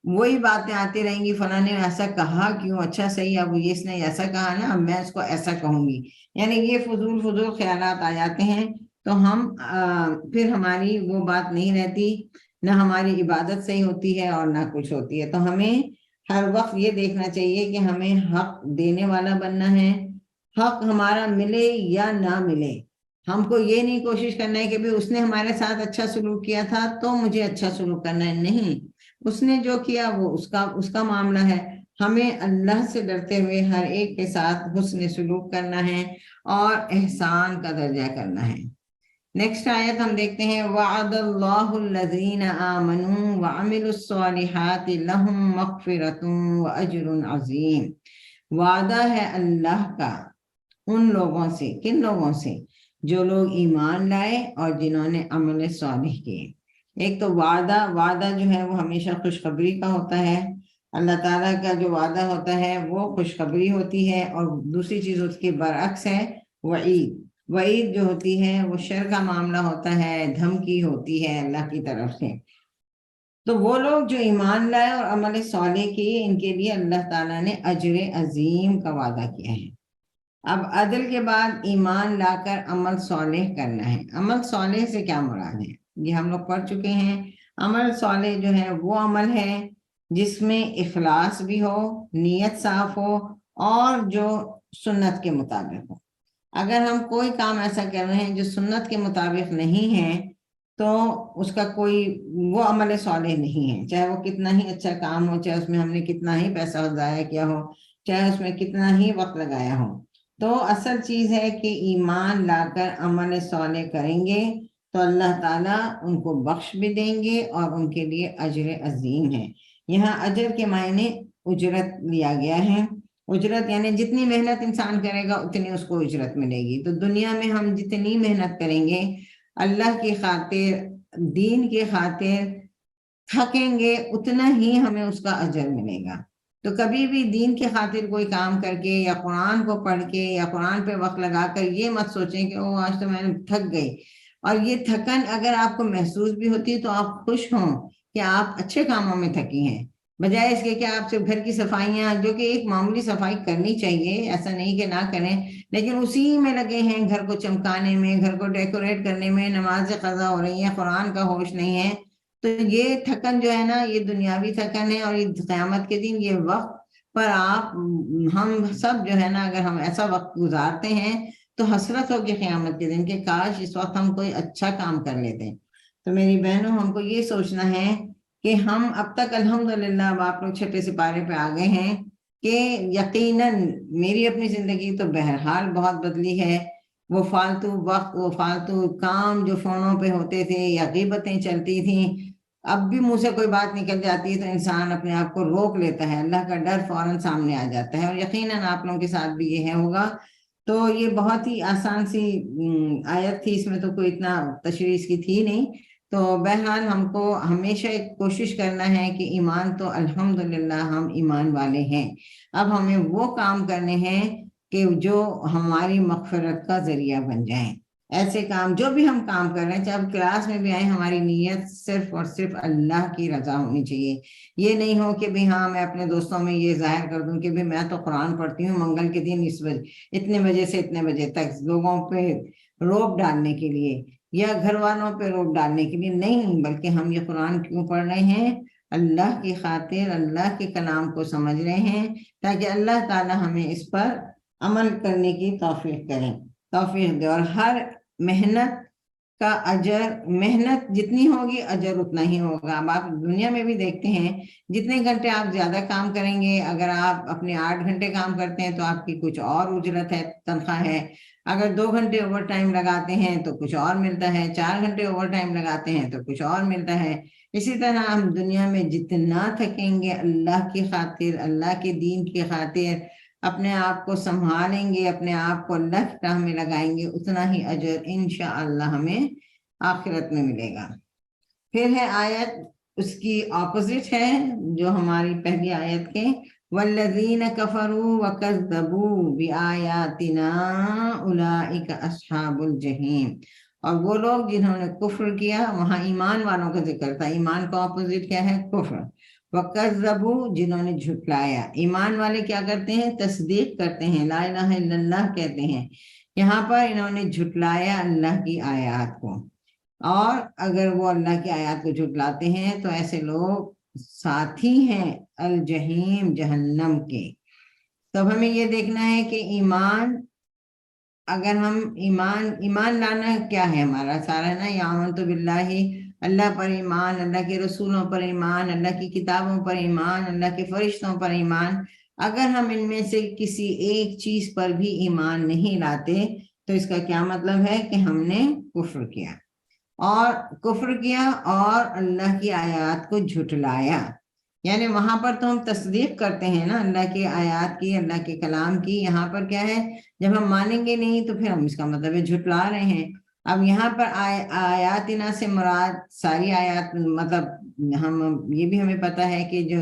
وہی باتیں آتی رہیں گی، فلاں نے ایسا کہا کیوں، اچھا صحیح، اب اس نے ایسا کہا نا، اب میں اس کو ایسا کہوں گی، یعنی یہ فضول خیالات آ جاتے ہیں۔ تو ہم پھر ہماری وہ بات نہیں رہتی، نہ ہماری عبادت صحیح ہوتی ہے اور نہ کچھ ہوتی ہے۔ تو ہمیں ہر وقت یہ دیکھنا چاہیے کہ ہمیں حق دینے والا بننا ہے، حق ہمارا ملے یا نہ ملے، ہم کو یہ نہیں کوشش کرنا ہے کہ بھی اس نے ہمارے ساتھ اچھا سلوک کیا تھا تو مجھے اچھا سلوک کرنا ہے، نہیں، اس نے جو کیا وہ اس کا معاملہ ہے، ہمیں اللہ سے ڈرتے ہوئے ہر ایک کے ساتھ حسن سلوک کرنا ہے اور احسان کا درجہ کرنا ہے۔ نیکسٹ آیت ہم دیکھتے ہیں، وعد اللہ الذین آمنوا وعملوا الصالحات لہم مغفرۃ واجر عظیم۔ وعدہ ہے اللہ کا ان لوگوں سے، کن لوگوں سے؟ جو لوگ ایمان لائے اور جنہوں نے عمل صالح کیے۔ ایک تو وعدہ جو ہے وہ ہمیشہ خوشخبری کا ہوتا ہے، اللہ تعالیٰ کا جو وعدہ ہوتا ہے وہ خوشخبری ہوتی ہے، اور دوسری چیز اس کے برعکس ہے وعید جو ہوتی ہے وہ شر کا معاملہ ہوتا ہے، دھمکی ہوتی ہے اللہ کی طرف سے۔ تو وہ لوگ جو ایمان لائے اور عمل صالح کیے، ان کے لیے اللہ تعالیٰ نے اجر عظیم کا وعدہ کیا ہے۔ اب عدل کے بعد ایمان لا کر عمل صالح کرنا ہے. عمل صالح سے کیا مراد ہے؟ یہ ہم لوگ پڑھ چکے ہیں. عمل صالح جو ہے وہ عمل ہے جس میں اخلاص بھی ہو، نیت صاف ہو، اور جو سنت کے مطابق ہو. اگر ہم کوئی کام ایسا کر رہے ہیں جو سنت کے مطابق نہیں ہے تو اس کا کوئی وہ عمل صالح نہیں ہے، چاہے وہ کتنا ہی اچھا کام ہو، چاہے اس میں ہم نے کتنا ہی پیسہ ضائع کیا ہو، چاہے اس میں کتنا ہی وقت لگایا ہو. تو اصل چیز ہے کہ ایمان لا کر عمل صالح کریں گے تو اللہ تعالیٰ ان کو بخش بھی دیں گے اور ان کے لیے اجر عظیم ہے. یہاں اجر کے معنی اجرت لیا گیا ہے. اجرت یعنی جتنی محنت انسان کرے گا اتنی اس کو اجرت ملے گی. تو دنیا میں ہم جتنی محنت کریں گے اللہ کی خاطر، دین کی خاطر تھکیں گے اتنا ہی ہمیں اس کا اجر ملے گا. تو کبھی بھی دین کی خاطر کوئی کام کر کے یا قرآن کو پڑھ کے یا قرآن پہ وقت لگا کر یہ مت سوچیں کہ او آج تو میں نے تھک گئی. اور یہ تھکن اگر آپ کو محسوس بھی ہوتی ہے تو آپ خوش ہوں کہ آپ اچھے کاموں میں تھکی ہیں، بجائے اس کے کہ آپ صرف گھر کی صفائیاں، جو کہ ایک معمولی صفائی کرنی چاہیے، ایسا نہیں کہ نہ کریں، لیکن اسی میں لگے ہیں، گھر کو چمکانے میں، گھر کو ڈیکوریٹ کرنے میں. نماز قضا ہو رہی ہیں، قرآن کا ہوش نہیں ہے. تو یہ تھکن جو ہے نا، یہ دنیاوی تھکن ہے. اور قیامت کے دن یہ وقت پر آپ ہم سب جو ہے نا، اگر ہم ایسا وقت گزارتے ہیں تو حسرت ہوگی قیامت کے دن کہ کاش اس وقت ہم کوئی اچھا کام کر لیتے. تو میری بہنوں، ہم کو یہ سوچنا ہے کہ ہم اب تک الحمدللہ اب آپ لوگ چھٹے سپارے پہ آ گئے ہیں کہ یقیناً میری اپنی زندگی تو بہرحال بہت بدلی ہے. وہ فالتو وقت، وہ فالتو کام جو فونوں پہ ہوتے تھے یا غیبتیں چلتی تھیں، اب بھی منہ سے کوئی بات نکل جاتی ہے تو انسان اپنے آپ کو روک لیتا ہے، اللہ کا ڈر فوراً سامنے آ جاتا ہے. اور یقیناً آپ لوگوں کے ساتھ بھی یہ ہوگا. تو یہ بہت ہی آسان سی آیت تھی، اس میں تو کوئی اتنا تشریح اس کی تھی نہیں. تو بہرحال ہم کو ہمیشہ ایک کوشش کرنا ہے کہ ایمان تو الحمدللہ ہم ایمان والے ہیں. اب ہمیں وہ کام کرنے ہیں کہ جو ہماری مغفرت کا ذریعہ بن جائیں. ایسے کام جو بھی ہم کام کر رہے ہیں، چاہے ہم کلاس میں بھی آئیں، ہماری نیت صرف اور صرف اللہ کی رضا ہونی چاہیے. یہ نہیں ہو کہ بھی ہاں میں اپنے دوستوں میں یہ ظاہر کر دوں کہ بھی میں تو قرآن پڑھتی ہوں منگل کے دن اتنے بجے سے اتنے بجے تک، لوگوں پہ روب ڈالنے کے لیے یا گھر والوں پہ روب ڈالنے کے لیے نہیں، بلکہ ہم یہ قرآن کیوں پڑھ رہے ہیں؟ اللہ کی خاطر، اللہ کے کلام کو سمجھ رہے ہیں تاکہ اللہ تعالی ہمیں اس پر عمل کرنے کی توفیق کریں، توفیق دے. اور ہر محنت کا اجر، محنت جتنی ہوگی اجر اتنا ہی ہوگا. اب آپ دنیا میں بھی دیکھتے ہیں جتنے گھنٹے آپ زیادہ کام کریں گے، اگر آپ اپنے 8 گھنٹے کام کرتے ہیں تو آپ کی کچھ اور اجرت ہے، تنخواہ ہے. اگر 2 گھنٹے اوور ٹائم لگاتے ہیں تو کچھ اور ملتا ہے، 4 گھنٹے اوور ٹائم لگاتے ہیں تو کچھ اور ملتا ہے. اسی طرح ہم دنیا میں جتنا تھکیں گے اللہ کی خاطر، اللہ کے دین کی خاطر، اپنے آپ کو سنبھالیں گے، اپنے آپ کو اللہ کی راہ میں لگائیں گے، اتنا ہی اجر انشاءاللہ ہمیں آخرت میں ملے گا. پھر ہے آیت اس کی اپوزٹ ہے جو ہماری پہلی آیت کے، والذین کفروا وکذبوا بآیاتنا اولئک اصحاب الجحیم. اور وہ لوگ جنہوں نے کفر کیا، وہاں ایمان والوں کا ذکر تھا. ایمان کا اپوزٹ کیا ہے؟ کفر. وکذبوا، جنہوں نے جھٹلایا. ایمان والے کیا کرتے ہیں؟ تصدیق کرتے ہیں، لا الہ الا اللہ کہتے ہیں. یہاں پر انہوں نے جھٹلایا اللہ کی آیات کو. اور اگر وہ اللہ کی آیات کو جھٹلاتے ہیں تو ایسے لوگ ساتھی ہیں الجحیم، جہنم کے. تب ہمیں یہ دیکھنا ہے کہ ایمان، اگر ہم ایمان لانا کیا ہے ہمارا سارا نا، آمنت باللہ، اللہ پر ایمان، اللہ کے رسولوں پر ایمان، اللہ کی کتابوں پر ایمان، اللہ کے فرشتوں پر ایمان. اگر ہم ان میں سے کسی ایک چیز پر بھی ایمان نہیں لاتے تو اس کا کیا مطلب ہے؟ کہ ہم نے کفر کیا، اور کفر کیا اور اللہ کی آیات کو جھٹلایا. یعنی وہاں پر تو ہم تصدیق کرتے ہیں نا اللہ کی آیات کی، اللہ کے کلام کی. یہاں پر کیا ہے؟ جب ہم مانیں گے نہیں تو پھر ہم اس کا مطلب ہے جھٹلا رہے ہیں. اب یہاں پر آیاتنا سے مراد ساری آیات، مطلب ہم یہ بھی ہمیں پتہ ہے کہ جو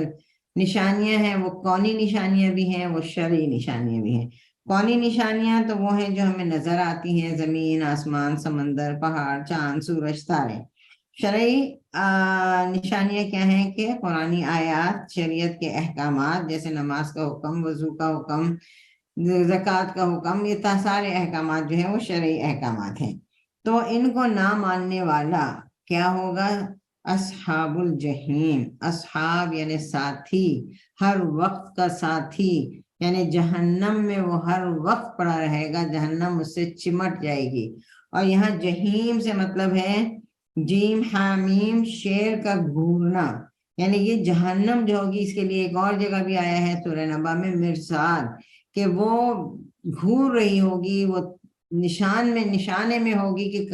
نشانیاں ہیں وہ کونی نشانیاں بھی ہیں، وہ شرعی نشانیاں بھی ہیں. کونی نشانیاں تو وہ ہیں جو ہمیں نظر آتی ہیں، زمین، آسمان، سمندر، پہاڑ، چاند، سورج، تارے. شرعی نشانیاں کیا ہیں؟ کہ قرآنی آیات، شریعت کے احکامات، جیسے نماز کا حکم، وضو کا حکم، زکوٰۃ کا حکم، یہ سارے احکامات جو ہیں وہ شرعی احکامات ہیں۔ تو ان کو نہ ماننے والا کیا ہوگا؟ اصحاب الجحیم، اصحاب یعنی ساتھی، ہر وقت کا ساتھی، یعنی جہنم میں وہ ہر وقت پڑا رہے گا، جہنم اس سے چمٹ جائے گی۔ اور یہاں جہیم سے مطلب ہے جیم حامیم شیر کا گھورنا، یعنی یہ جہنم جو ہوگی، اس کے لیے ایک اور جگہ بھی آیا ہے سورہ نبا میں مرصاد، کہ وہ گھور رہی ہوگی، وہ نشانے میں ہوگی کہ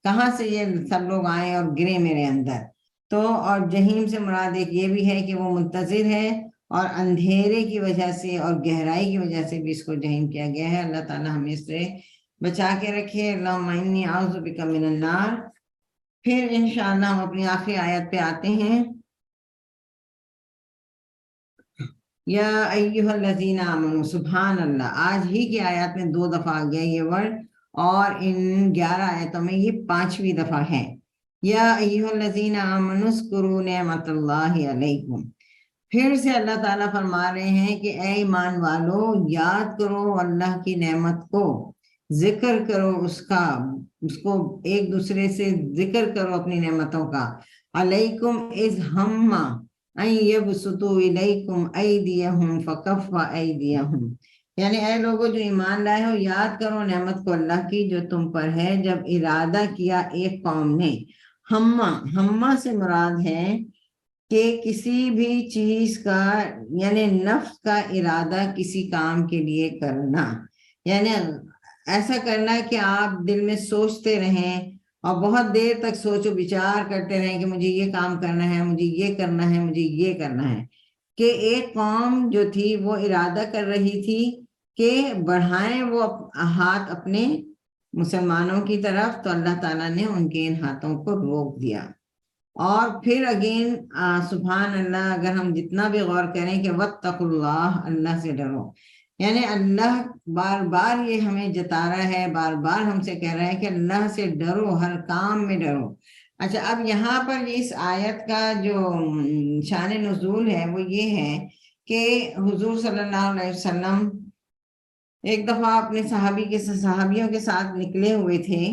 کہاں سے یہ سب لوگ آئے اور گرے میرے اندر۔ تو اور جہیم سے مراد ایک یہ بھی ہے کہ وہ منتظر ہے، اور اندھیرے کی وجہ سے اور گہرائی کی وجہ سے بھی اس کو جہیم کیا گیا ہے۔ اللہ تعالی ہمیں اس سے بچا کے رکھے۔ اللہم انی اعوذ بک من النار۔ پھر انشاءاللہ ہم اپنی آخری آیت پہ آتے ہیں۔ یا ایہا الذین آمنوا، سبحان اللہ، آج ہی کی آیات میں 2 دفعہ آ گیا یہ ورڈ، اور ان 11 آیتوں میں یہ 5ویں دفعہ ہے۔ یا ایہا الذین آمنوا اذکروا نعمت اللہ علیکم۔ پھر سے اللہ تعالیٰ فرما رہے ہیں کہ اے ایمان والو، یاد کرو اللہ کی نعمت کو، ذکر کرو اس کو ایک دوسرے سے ذکر کرو اپنی نعمتوں کا۔ علیکم اذ ہم ان یبسطوا الیکم ایدیہم فکف ایدیہم، یعنی اے لوگوں جو ایمان لائے ہو، یاد کرو نعمت کو اللہ کی جو تم پر ہے، جب ارادہ کیا ایک قوم نے۔ ہمہ سے مراد ہے کہ کسی بھی چیز کا، یعنی نفس کا ارادہ کسی کام کے لیے کرنا، یعنی ایسا کرنا کہ آپ دل میں سوچتے رہیں اور بہت دیر تک سوچ و بچار کرتے رہیں کہ مجھے یہ کام کرنا ہے، مجھے یہ کرنا ہے، مجھے یہ کرنا ہے۔ کہ ایک قوم جو تھی وہ ارادہ کر رہی تھی کہ بڑھائیں وہ ہاتھ اپنے مسلمانوں کی طرف، تو اللہ تعالیٰ نے ان کے ان ہاتھوں کو روک دیا۔ اور پھر اگین سبحان اللہ، اگر ہم جتنا بھی غور کریں کہ واتقوا اللہ، اللہ سے ڈرو، یعنی اللہ بار بار یہ ہمیں جتا رہا ہے، بار بار ہم سے کہہ رہا ہے کہ اللہ سے ڈرو، ہر کام میں ڈرو۔ اچھا، اب یہاں پر اس آیت کا جو شان نزول ہے وہ یہ ہے کہ حضور صلی اللہ علیہ وسلم ایک دفعہ اپنے صحابیوں کے ساتھ نکلے ہوئے تھے،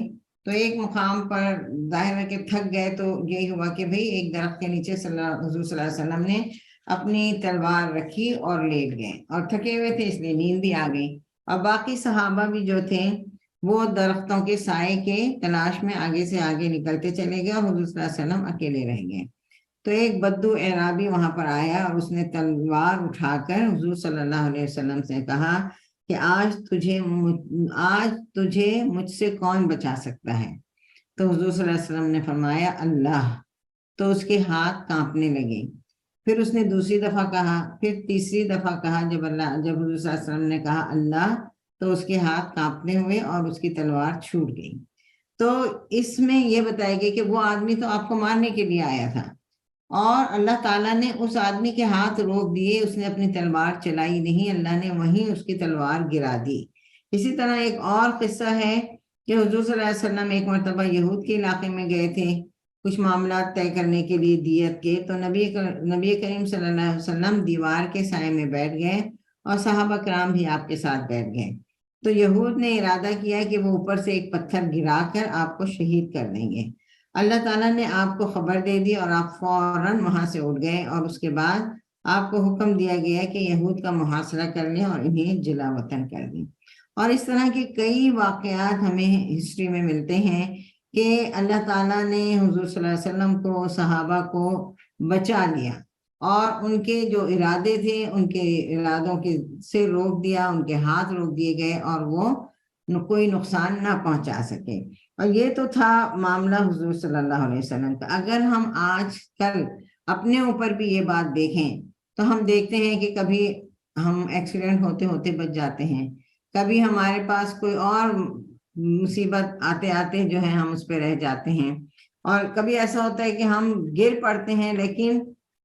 تو ایک مقام پر ظاہر ہے کہ تھک گئے، تو یہی ہوا کہ بھئی ایک درخت کے نیچے حضور صلی اللہ علیہ وسلم نے اپنی تلوار رکھی اور لیٹ گئے، اور تھکے ہوئے تھے اس لیے نیند بھی آ گئی، اور باقی صحابہ بھی جو تھے وہ درختوں کے سائے کے تلاش میں آگے سے آگے نکلتے چلے گئے، اور حضور صلی اللہ علیہ وسلم اکیلے رہ گئے۔ تو ایک بدو اعرابی وہاں پر آیا اور اس نے تلوار اٹھا کر حضور صلی اللہ علیہ وسلم سے کہا کہ آج تجھے مجھ سے کون بچا سکتا ہے؟ تو حضور صلی اللہ علیہ وسلم نے فرمایا اللہ، تو اس کے ہاتھ کانپنے لگے۔ پھر اس نے دوسری دفعہ کہا، پھر تیسری دفعہ کہا، جب حضور صلی اللہ علیہ وسلم نے کہا اللہ، تو اس کے ہاتھ کانپنے ہوئے اور اس کی تلوار چھوٹ گئی۔ تو اس میں یہ بتایا گیا کہ وہ آدمی تو آپ کو مارنے کے لیے آیا تھا، اور اللہ تعالیٰ نے اس آدمی کے ہاتھ روک دیے، اس نے اپنی تلوار چلائی نہیں، اللہ نے وہیں اس کی تلوار گرا دی۔ اسی طرح ایک اور قصہ ہے کہ حضور صلی اللہ علیہ وسلم ایک مرتبہ یہود کے علاقے میں گئے تھے کچھ معاملات طے کرنے کے لیے دیت کے، تو نبی کریم صلی اللہ علیہ وسلم دیوار کے سائے میں بیٹھ گئے، اور صحابہ کرام بھی آپ کے ساتھ بیٹھ گئے۔ تو یہود نے ارادہ کیا کہ وہ اوپر سے ایک پتھر گرا کر آپ کو شہید کر دیں گے۔ اللہ تعالیٰ نے آپ کو خبر دے دی اور آپ فوراً وہاں سے اٹھ گئے، اور اس کے بعد آپ کو حکم دیا گیا کہ یہود کا محاصرہ کر لیں اور انہیں جلا وطن کر دیں۔ اور اس طرح کے کئی واقعات ہمیں ہسٹری میں ملتے ہیں کہ اللہ تعالیٰ نے حضور صلی اللہ علیہ وسلم کو، صحابہ کو بچا لیا، اور ان کے جو ارادے تھے ان کے ارادوں کے سے روک دیا، ان کے ہاتھ روک دیے گئے، اور وہ کوئی نقصان نہ پہنچا سکے۔ اور یہ تو تھا معاملہ حضور صلی اللہ علیہ وسلم کا۔ اگر ہم آج کل اپنے اوپر بھی یہ بات دیکھیں تو ہم دیکھتے ہیں کہ کبھی ہم ایکسیڈنٹ ہوتے ہوتے بچ جاتے ہیں، کبھی ہمارے پاس کوئی اور مصیبت آتے آتے جو ہے ہم اس پہ رہ جاتے ہیں، اور کبھی ایسا ہوتا ہے کہ ہم گر پڑتے ہیں لیکن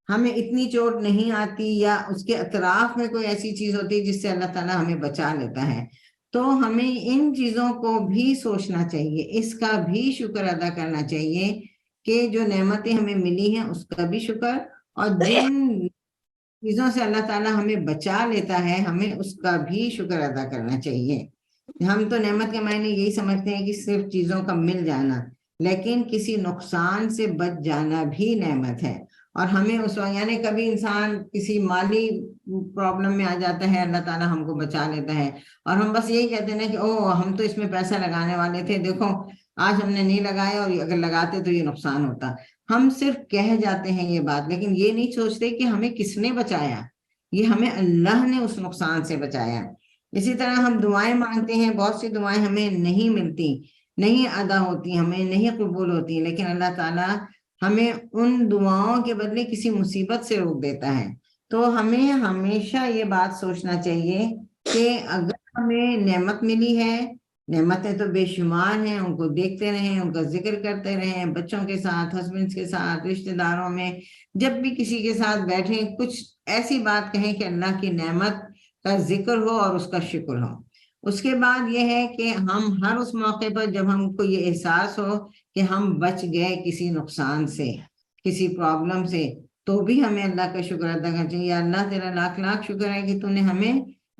ہمیں اتنی چوٹ نہیں آتی، یا اس کے اطراف میں کوئی ایسی چیز ہوتی ہے جس سے اللہ تعالیٰ ہمیں بچا لیتا ہے۔ تو ہمیں ان چیزوں کو بھی سوچنا چاہیے، اس کا بھی شکر ادا کرنا چاہیے کہ جو نعمتیں ہمیں ملی ہیں اس کا بھی شکر، اور جن چیزوں سے اللہ تعالیٰ ہمیں بچا لیتا ہے، ہمیں اس کا بھی شکر ادا کرنا چاہیے۔ ہم تو نعمت کے معنی یہی سمجھتے ہیں کہ صرف چیزوں کا مل جانا، لیکن کسی نقصان سے بچ جانا بھی نعمت ہے۔ اور ہمیں اس وقت یعنی کبھی انسان کسی مالی پرابلم میں آ جاتا ہے، اللہ تعالیٰ ہم کو بچا لیتا ہے، اور ہم بس یہی کہتے ہیں کہ او ہم تو اس میں پیسہ لگانے والے تھے، دیکھو آج ہم نے نہیں لگایا، اور اگر لگاتے تو یہ نقصان ہوتا۔ ہم صرف کہہ جاتے ہیں یہ بات، لیکن یہ نہیں سوچتے کہ ہمیں کس نے بچایا، یہ ہمیں اللہ نے اس نقصان سے بچایا۔ اسی طرح ہم دعائیں مانگتے ہیں، بہت سی دعائیں ہمیں نہیں ملتی، نہیں ادا ہوتی، ہمیں نہیں قبول ہوتی، لیکن اللہ تعالیٰ ہمیں ان دعاؤں کے بدلے کسی مصیبت سے روک دیتا ہے۔ تو ہمیں ہمیشہ یہ بات سوچنا چاہیے کہ اگر ہمیں نعمت ملی ہے، نعمتیں تو بے شمار ہیں، ان کو دیکھتے رہیں، ان کا ذکر کرتے رہیں، بچوں کے ساتھ، ہسبینڈ کے ساتھ، رشتہ داروں میں جب بھی کسی کے ساتھ بیٹھیں، کچھ ایسی بات کہیں کہ اللہ کی نعمت کا ذکر ہو اور اس کا شکر ہو۔ اس کے بعد یہ ہے کہ ہم ہر اس موقع پر جب ہم کو یہ احساس ہو کہ ہم بچ گئے کسی نقصان سے، کسی پرابلم سے، تو بھی ہمیں اللہ کا شکر ادا کرنا چاہیے۔ اللہ تیرا لاکھ لاکھ شکر ہے کہ تو نے ہمیں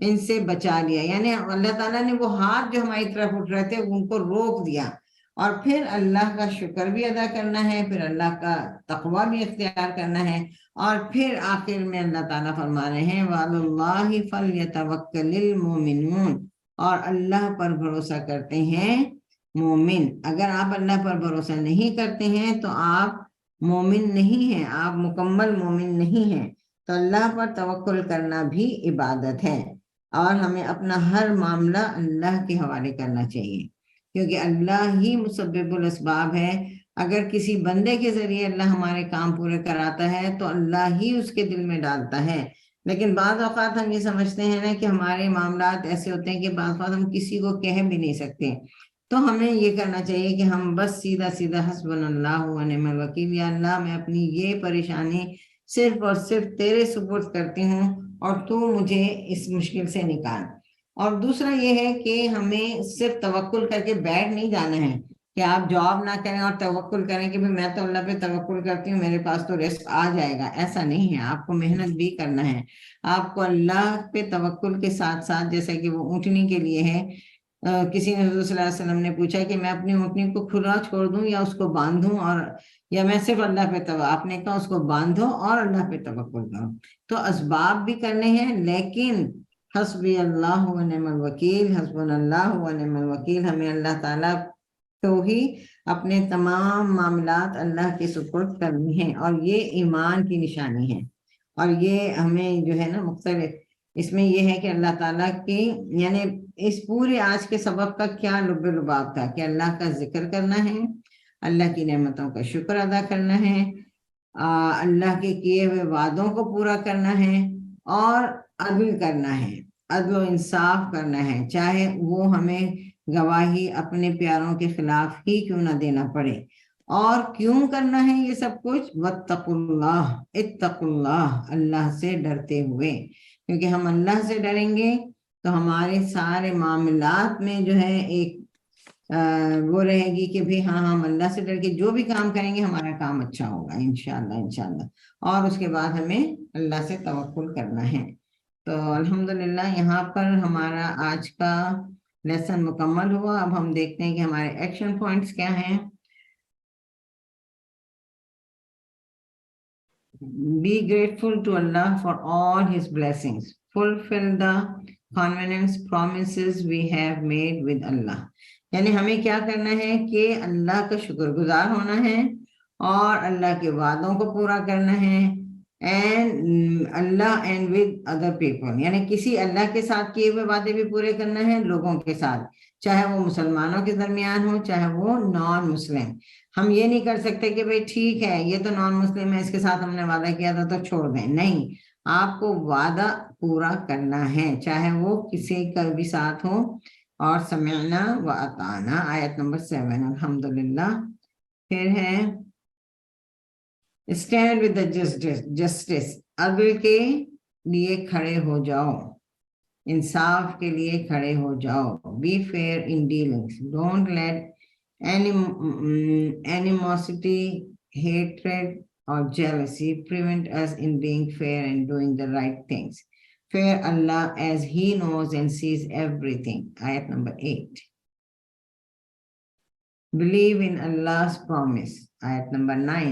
ان سے بچا لیا، یعنی اللہ تعالیٰ نے وہ ہاتھ جو ہماری طرف اٹھ رہے تھے ان کو روک دیا، اور پھر اللہ کا شکر بھی ادا کرنا ہے، پھر اللہ کا تقویٰ بھی اختیار کرنا ہے، اور پھر آخر میں اللہ تعالیٰ فرما رہے ہیں وَعَلَى اللَّهِ فَلْيَتَوَكَّلِ الْمُؤْمِنُونَ، اور اللہ پر بھروسہ کرتے ہیں مومن۔ اگر آپ اللہ پر بھروسہ نہیں کرتے ہیں تو آپ مومن نہیں ہیں، آپ مکمل مومن نہیں ہیں۔ تو اللہ پر توکل کرنا بھی عبادت ہے، اور ہمیں اپنا ہر معاملہ اللہ کے حوالے کرنا چاہیے، کیونکہ اللہ ہی مسبب الاسباب ہے۔ اگر کسی بندے کے ذریعے اللہ ہمارے کام پورے کراتا ہے تو اللہ ہی اس کے دل میں ڈالتا ہے، لیکن بعض اوقات ہم یہ سمجھتے ہیں نا کہ ہمارے معاملات ایسے ہوتے ہیں کہ بعض اوقات ہم کسی کو کہہ بھی نہیں سکتے۔ تو ہمیں یہ کرنا چاہیے کہ ہم بس سیدھا سیدھا حسبنا اللہ و نعم الوکیل، یا اللہ میں اپنی یہ پریشانی صرف اور صرف تیرے سپرد کرتی ہوں، اور تو مجھے اس مشکل سے نکال۔ اور دوسرا یہ ہے کہ ہمیں صرف توکل کر کے بیٹھ نہیں جانا ہے کہ آپ جواب نہ کریں اور توکل کریں کہ میں تو اللہ پہ توکل کرتی ہوں، میرے پاس تو رزق آ جائے گا۔ ایسا نہیں ہے، آپ کو محنت بھی کرنا ہے۔ آپ کو اللہ پہ توکل کے ساتھ ساتھ، جیسا کہ وہ اونٹنی کے لیے ہے، کسی نے حضور صلی اللہ علیہ وسلم نے پوچھا کہ میں اپنی اونٹنی کو کھلا چھوڑ دوں یا اس کو باندھوں، اور یا میں صرف اللہ پہ آپ نے کہا اس کو باندھو اور اللہ پہ توکل کرو۔ تو اسباب بھی کرنے ہیں، لیکن حسبی اللہ و نعم الوکیل، حسبنا اللہ و نعم الوکیل، ہمیں اللہ تعالیٰ تو ہی اپنے تمام معاملات اللہ کے سپرد کرنی ہیں، اور یہ ایمان کی نشانی ہے۔ اور یہ ہمیں جو ہے نا مختلف، اس میں یہ ہے کہ اللہ تعالیٰ کی یعنی اس پورے آج کے سبق کا کیا لب لباب تھا کہ اللہ کا ذکر کرنا ہے، اللہ کی نعمتوں کا شکر ادا کرنا ہے، اللہ کے کیے ہوئے وعدوں کو پورا کرنا ہے، اور عدل کرنا ہے، عدل و انصاف کرنا ہے، چاہے وہ ہمیں گواہی اپنے پیاروں کے خلاف ہی کیوں نہ دینا پڑے۔ اور کیوں کرنا ہے یہ سب کچھ؟ واتقوا اللہ، اتقوا اللہ، اللہ سے ڈرتے ہوئے، کیونکہ ہم اللہ سے ڈریں گے تو ہمارے سارے معاملات میں جو ہے ایک وہ رہے گی کہ بھی ہاں ہم اللہ سے ڈر کے جو بھی کام کریں گے ہمارا کام اچھا ہوگا انشاءاللہ انشاءاللہ۔ اور اس کے بعد ہمیں اللہ سے توکل کرنا ہے۔ تو الحمدللہ یہاں پر ہمارا آج کا لیسن مکمل ہوا۔ اب ہم دیکھتے ہیں کہ ہمارے ایکشن پوائنٹس کیا ہیں۔ Be grateful to Allah for all His blessings. Fulfill the covenants, promises we have made with Allah. یعنی ہمیں کیا کرنا ہے کہ اللہ کا شکر گزار ہونا ہے، اور اللہ کے وعدوں کو پورا کرنا ہے، اللہ اینڈ ود ادر پیپل، یعنی کسی اللہ کے ساتھ کیے ہوئے وعدے بھی پورے کرنا ہے، لوگوں کے ساتھ، چاہے وہ مسلمانوں کے درمیان ہو چاہے وہ نان مسلم۔ ہم یہ نہیں کر سکتے کہ بھئی ٹھیک ہے یہ تو نان مسلم ہے، اس کے ساتھ ہم نے وعدہ کیا تھا تو چھوڑ دیں، نہیں، آپ کو وعدہ پورا کرنا ہے، چاہے وہ کسی کا بھی ساتھ ہو۔ اور سمعنا و اطعنا، آیت نمبر 7 الحمدللہ۔ پھر ہے اسٹینڈ ود دا جسٹس، عدل کے لیے کھڑے ہو جاؤ، انصاف کے لیے کھڑے ہو جاؤ۔ Be fair in dealings, don't let animosity, hatred or jealousy prevent us in being fair and doing the right things. Fear Allah as He knows and sees everything. Ayat number 8. Believe in Allah's promise. Ayat number 9.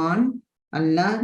on Allah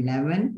11,